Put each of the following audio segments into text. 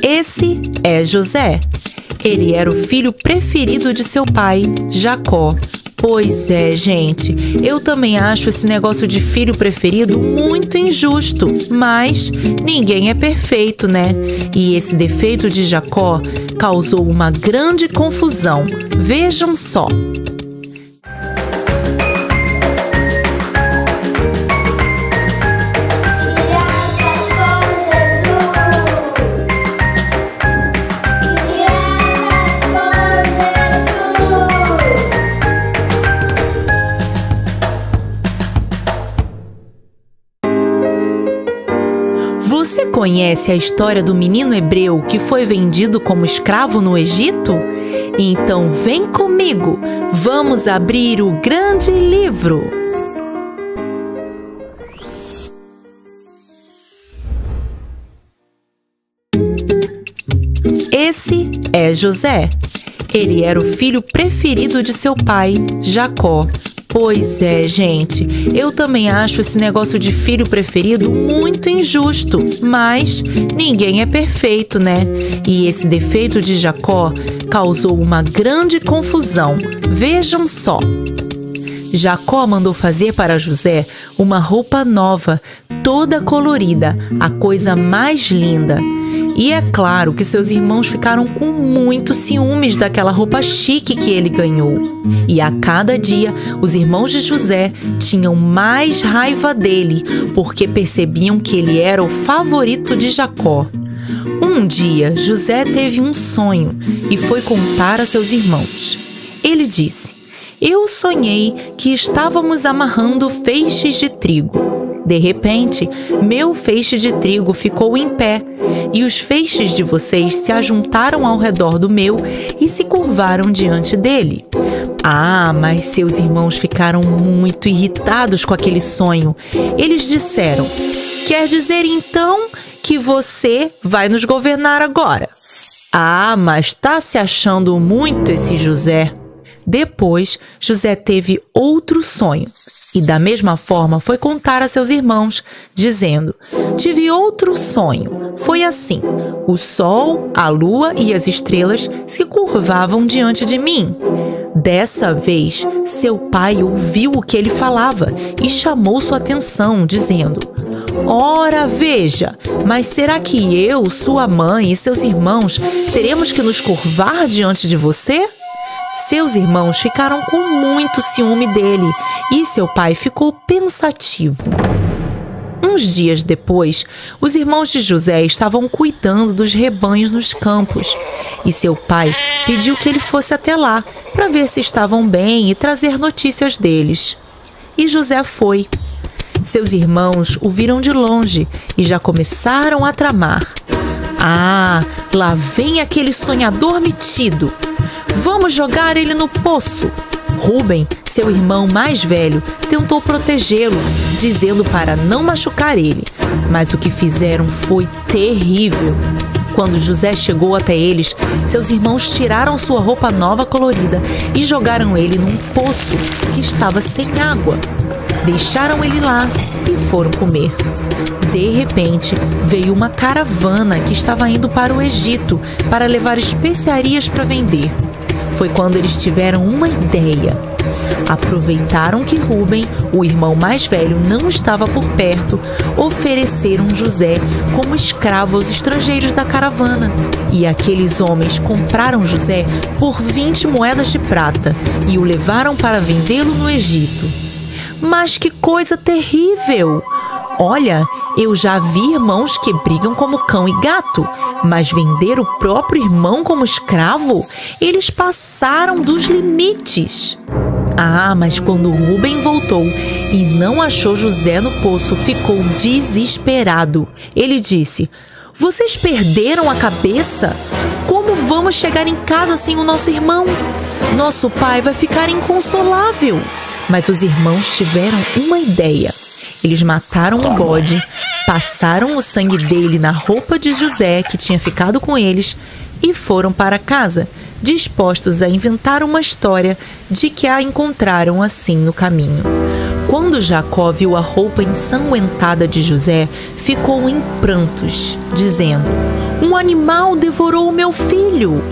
Esse é José. Ele era o filho preferido de seu pai, Jacó. Pois é, gente, eu também acho esse negócio de filho preferido muito injusto, mas ninguém é perfeito, né? E esse defeito de Jacó causou uma grande confusão. Vejam só. Você conhece a história do menino hebreu que foi vendido como escravo no Egito? Então vem comigo, vamos abrir o grande livro. Esse é José. Ele era o filho preferido de seu pai, Jacó. Pois é, gente, eu também acho esse negócio de filho preferido muito injusto, mas ninguém é perfeito, né? E esse defeito de Jacó causou uma grande confusão. Vejam só. Jacó mandou fazer para José uma roupa nova, toda colorida, a coisa mais linda. E é claro que seus irmãos ficaram com muito ciúmes daquela roupa chique que ele ganhou. E a cada dia, os irmãos de José tinham mais raiva dele, porque percebiam que ele era o favorito de Jacó. Um dia, José teve um sonho e foi contar a seus irmãos. Ele disse: "Eu sonhei que estávamos amarrando feixes de trigo. De repente, meu feixe de trigo ficou em pé, e os feixes de vocês se ajuntaram ao redor do meu e se curvaram diante dele." Ah, mas seus irmãos ficaram muito irritados com aquele sonho. Eles disseram: "Quer dizer então que você vai nos governar agora?" Ah, mas tá se achando muito esse José. Depois, José teve outro sonho. E da mesma forma foi contar a seus irmãos, dizendo: "Tive outro sonho. Foi assim: o sol, a lua e as estrelas se curvavam diante de mim." Dessa vez, seu pai ouviu o que ele falava e chamou sua atenção, dizendo: "Ora, veja, mas será que eu, sua mãe e seus irmãos teremos que nos curvar diante de você?" Seus irmãos ficaram com muito ciúme dele e seu pai ficou pensativo. Uns dias depois, os irmãos de José estavam cuidando dos rebanhos nos campos e seu pai pediu que ele fosse até lá para ver se estavam bem e trazer notícias deles. E José foi. Seus irmãos o viram de longe e já começaram a tramar. Ah, lá vem aquele sonhador metido. Vamos jogar ele no poço. Rúben, seu irmão mais velho, tentou protegê-lo, dizendo para não machucar ele. Mas o que fizeram foi terrível. Quando José chegou até eles, seus irmãos tiraram sua roupa nova colorida e jogaram ele num poço que estava sem água. Deixaram ele lá e foram comer. De repente, veio uma caravana que estava indo para o Egito para levar especiarias para vender. Foi quando eles tiveram uma ideia. Aproveitaram que Rúben, o irmão mais velho, não estava por perto, ofereceram José como escravo aos estrangeiros da caravana. E aqueles homens compraram José por 20 moedas de prata e o levaram para vendê-lo no Egito. Mas que coisa terrível! Olha, eu já vi irmãos que brigam como cão e gato, mas vender o próprio irmão como escravo? Eles passaram dos limites. Ah, mas quando Rúben voltou e não achou José no poço, ficou desesperado. Ele disse: "Vocês perderam a cabeça? Como vamos chegar em casa sem o nosso irmão? Nosso pai vai ficar inconsolável." Mas os irmãos tiveram uma ideia. Eles mataram o bode, passaram o sangue dele na roupa de José, que tinha ficado com eles, e foram para casa, dispostos a inventar uma história de que a encontraram assim no caminho. Quando Jacó viu a roupa ensanguentada de José, ficou em prantos, dizendo: "Um animal devorou o meu filho!"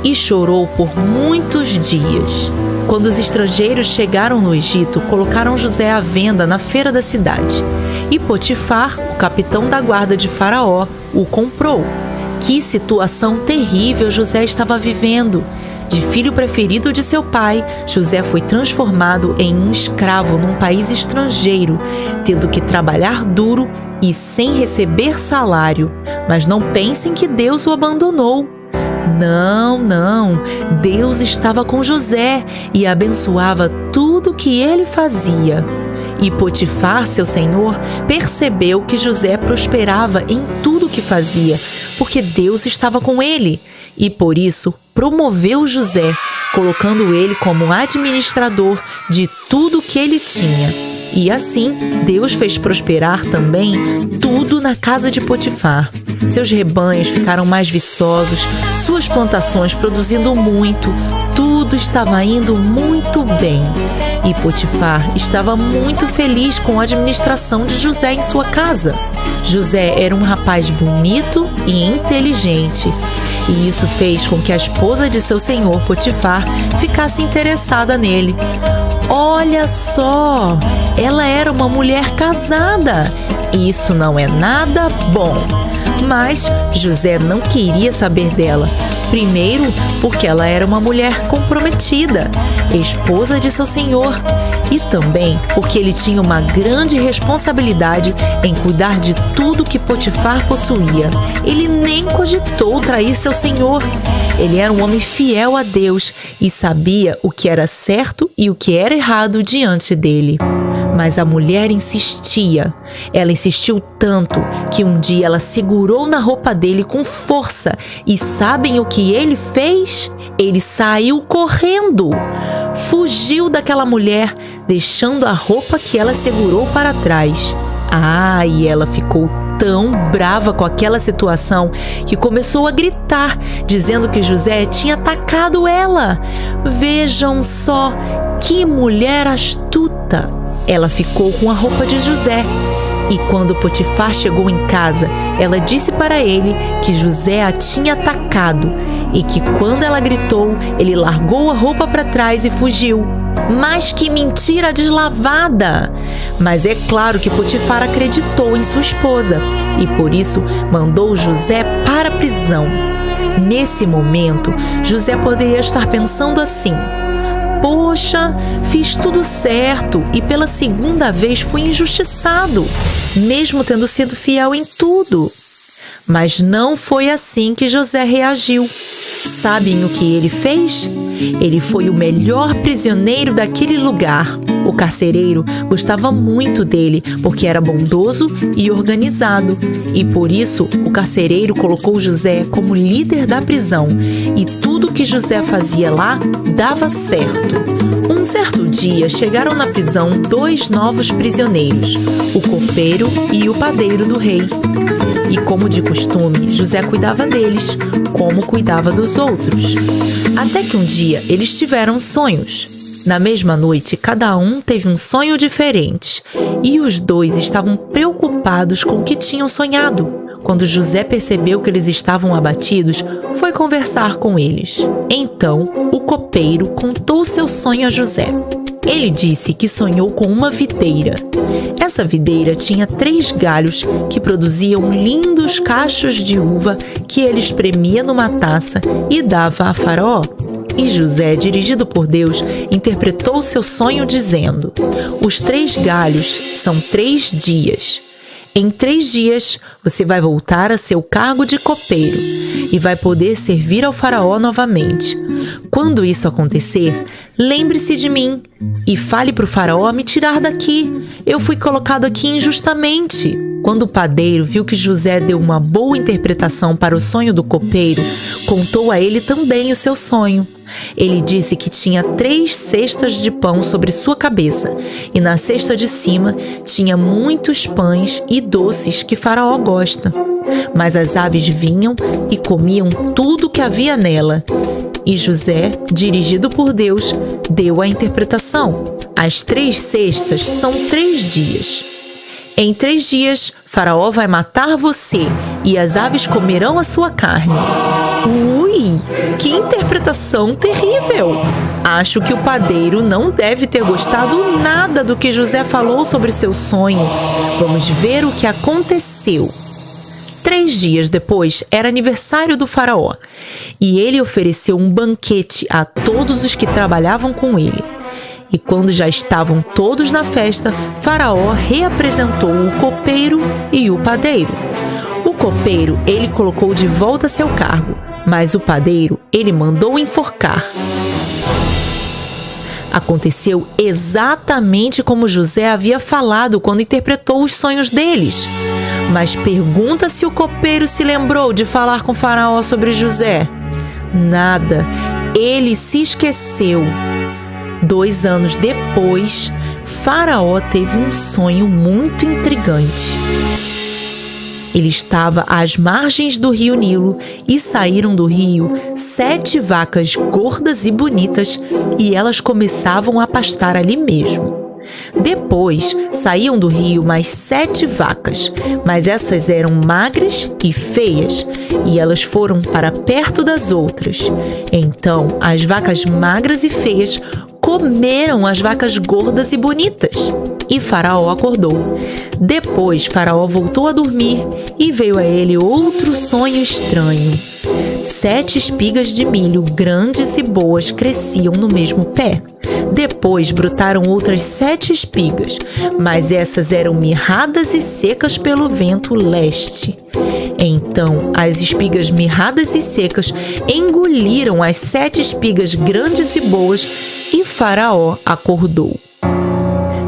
E chorou por muitos dias. Quando os estrangeiros chegaram no Egito, colocaram José à venda na feira da cidade. E Potifar, o capitão da guarda de Faraó, o comprou. Que situação terrível José estava vivendo! De filho preferido de seu pai, José foi transformado em um escravo num país estrangeiro, tendo que trabalhar duro e sem receber salário. Mas não pensem que Deus o abandonou. Não, Deus estava com José e abençoava tudo que ele fazia. E Potifar, seu senhor, percebeu que José prosperava em tudo que fazia, porque Deus estava com ele, e por isso promoveu José, colocando ele como administrador de tudo que ele tinha. E assim, Deus fez prosperar também tudo na casa de Potifar. Seus rebanhos ficaram mais viçosos, suas plantações produzindo muito, tudo estava indo muito bem. E Potifar estava muito feliz com a administração de José em sua casa. José era um rapaz bonito e inteligente, e isso fez com que a esposa de seu senhor Potifar ficasse interessada nele. Olha só, ela era uma mulher casada. Isso não é nada bom. Mas José não queria saber dela. Primeiro, porque ela era uma mulher comprometida, esposa de seu senhor. E também porque ele tinha uma grande responsabilidade em cuidar de tudo que Potifar possuía. Ele nem cogitou trair seu senhor. Ele era um homem fiel a Deus e sabia o que era certo e o que era errado diante dele. Mas a mulher insistia. Ela insistiu tanto que um dia ela segurou na roupa dele com força. E sabem o que ele fez? Ele saiu correndo. Fugiu daquela mulher, deixando a roupa que ela segurou para trás. E ela ficou tão brava com aquela situação que começou a gritar, dizendo que José tinha atacado ela. Vejam só, que mulher astuta! Ela ficou com a roupa de José. E quando Potifar chegou em casa, ela disse para ele que José a tinha atacado e que quando ela gritou, ele largou a roupa para trás e fugiu. Mas que mentira deslavada! Mas é claro que Potifar acreditou em sua esposa e por isso mandou José para a prisão. Nesse momento, José poderia estar pensando assim: poxa, fiz tudo certo e pela segunda vez fui injustiçado, mesmo tendo sido fiel em tudo. Mas não foi assim que José reagiu. Sabem o que ele fez? Ele foi o melhor prisioneiro daquele lugar. O carcereiro gostava muito dele porque era bondoso e organizado. E por isso o carcereiro colocou José como líder da prisão. E tudo que José fazia lá dava certo. Um certo dia chegaram na prisão 2 novos prisioneiros, o copeiro e o padeiro do rei. E como de costume, José cuidava deles, como cuidava dos outros. Até que um dia eles tiveram sonhos. Na mesma noite, cada um teve um sonho diferente. E os 2 estavam preocupados com o que tinham sonhado. Quando José percebeu que eles estavam abatidos, foi conversar com eles. Então, o copeiro contou seu sonho a José. Ele disse que sonhou com uma videira. Essa videira tinha 3 galhos que produziam lindos cachos de uva que ele espremia numa taça e dava a Faraó. E José, dirigido por Deus, interpretou seu sonho dizendo: os 3 galhos são 3 dias. Em 3 dias, você vai voltar a seu cargo de copeiro e vai poder servir ao Faraó novamente. Quando isso acontecer, lembre-se de mim e fale para o Faraó me tirar daqui. Eu fui colocado aqui injustamente. Quando o padeiro viu que José deu uma boa interpretação para o sonho do copeiro, contou a ele também o seu sonho. Ele disse que tinha 3 cestas de pão sobre sua cabeça e na cesta de cima tinha muitos pães e doces que Faraó gosta. Mas as aves vinham e comiam tudo que havia nela. E José, dirigido por Deus, deu a interpretação. As 3 cestas são 3 dias. Em 3 dias, Faraó vai matar você e as aves comerão a sua carne. Ui, que interpretação terrível! Acho que o padeiro não deve ter gostado nada do que José falou sobre seu sonho. Vamos ver o que aconteceu. 3 dias depois era aniversário do Faraó e ele ofereceu um banquete a todos os que trabalhavam com ele. E quando já estavam todos na festa, Faraó reapresentou o copeiro e o padeiro. O copeiro ele colocou de volta seu cargo, mas o padeiro ele mandou enforcar. Aconteceu exatamente como José havia falado quando interpretou os sonhos deles. Mas pergunta se o copeiro se lembrou de falar com Faraó sobre José. Nada, ele se esqueceu. 2 anos depois, Faraó teve um sonho muito intrigante. Ele estava às margens do rio Nilo e saíram do rio 7 vacas gordas e bonitas e elas começavam a pastar ali mesmo. Depois saíam do rio mais 7 vacas, mas essas eram magras e feias e elas foram para perto das outras. Então as vacas magras e feias comeram as vacas gordas e bonitas. E Faraó acordou. Depois Faraó voltou a dormir e veio a ele outro sonho estranho. 7 espigas de milho grandes e boas cresciam no mesmo pé. Depois brotaram outras 7 espigas, mas essas eram mirradas e secas pelo vento leste. Então as espigas mirradas e secas engoliram as 7 espigas grandes e boas e Faraó acordou.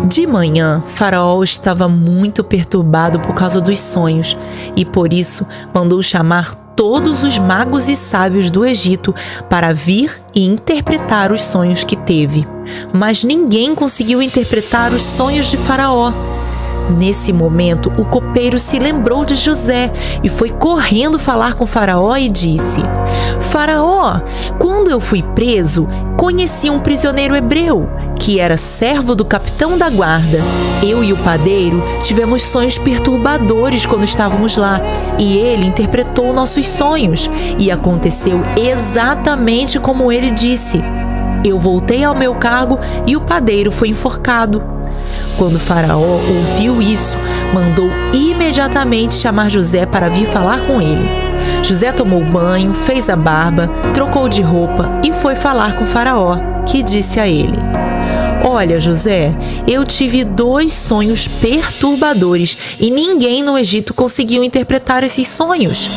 De manhã, Faraó estava muito perturbado por causa dos sonhos e por isso mandou chamar todos os magos e sábios do Egito para vir e interpretar os sonhos que teve. Mas ninguém conseguiu interpretar os sonhos de Faraó. Nesse momento, o copeiro se lembrou de José e foi correndo falar com Faraó e disse: Faraó, quando eu fui preso, conheci um prisioneiro hebreu que era servo do capitão da guarda. Eu e o padeiro tivemos sonhos perturbadores quando estávamos lá e ele interpretou nossos sonhos e aconteceu exatamente como ele disse. Eu voltei ao meu cargo e o padeiro foi enforcado. Quando Faraó ouviu isso, mandou imediatamente chamar José para vir falar com ele. José tomou banho, fez a barba, trocou de roupa e foi falar com Faraó, que disse a ele: Olha, José, eu tive 2 sonhos perturbadores e ninguém no Egito conseguiu interpretar esses sonhos.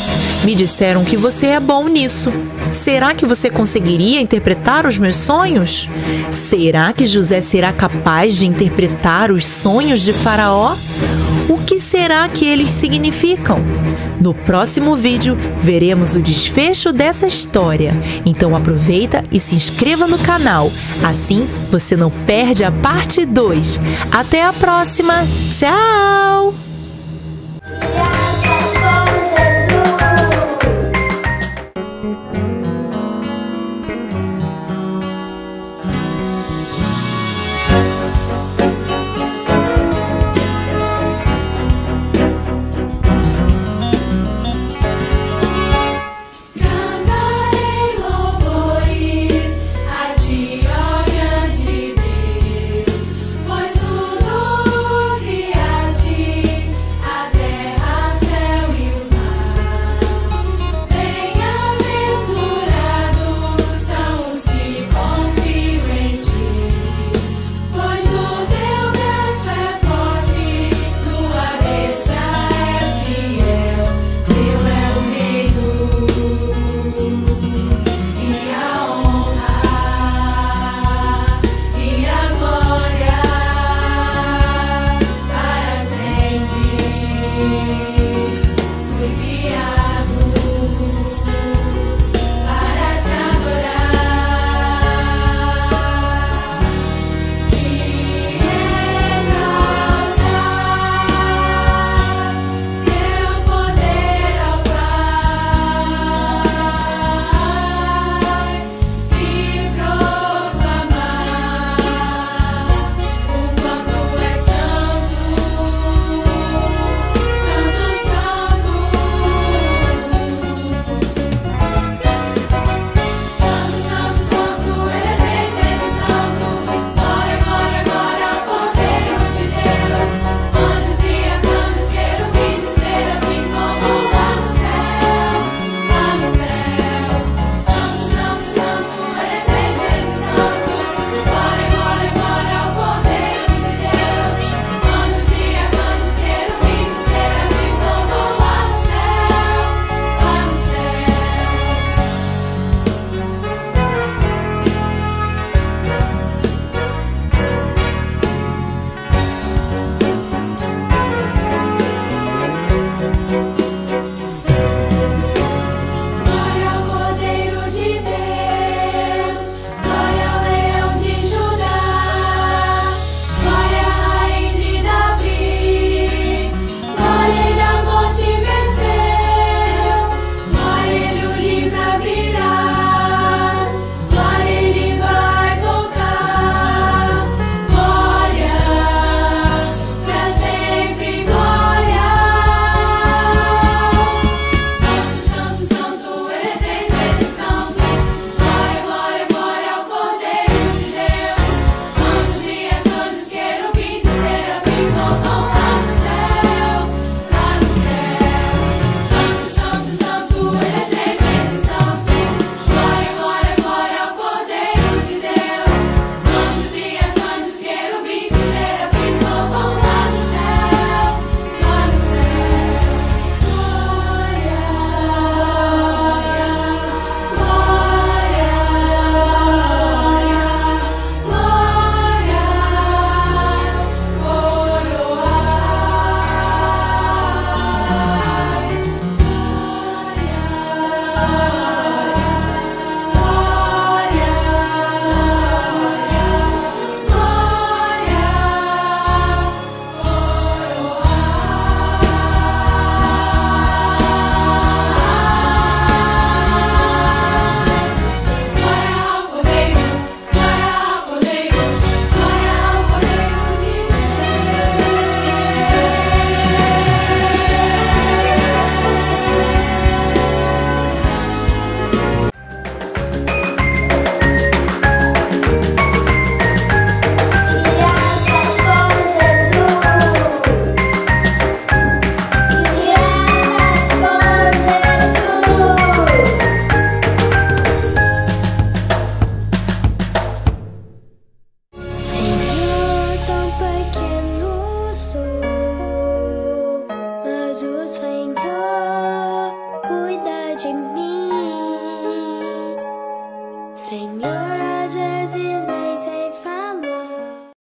Me disseram que você é bom nisso. Será que você conseguiria interpretar os meus sonhos? Será que José será capaz de interpretar os sonhos de Faraó? O que será que eles significam? No próximo vídeo, veremos o desfecho dessa história. Então aproveita e se inscreva no canal. Assim, você não perde a parte 2. Até a próxima! Tchau! de mim. Senhor, às vezes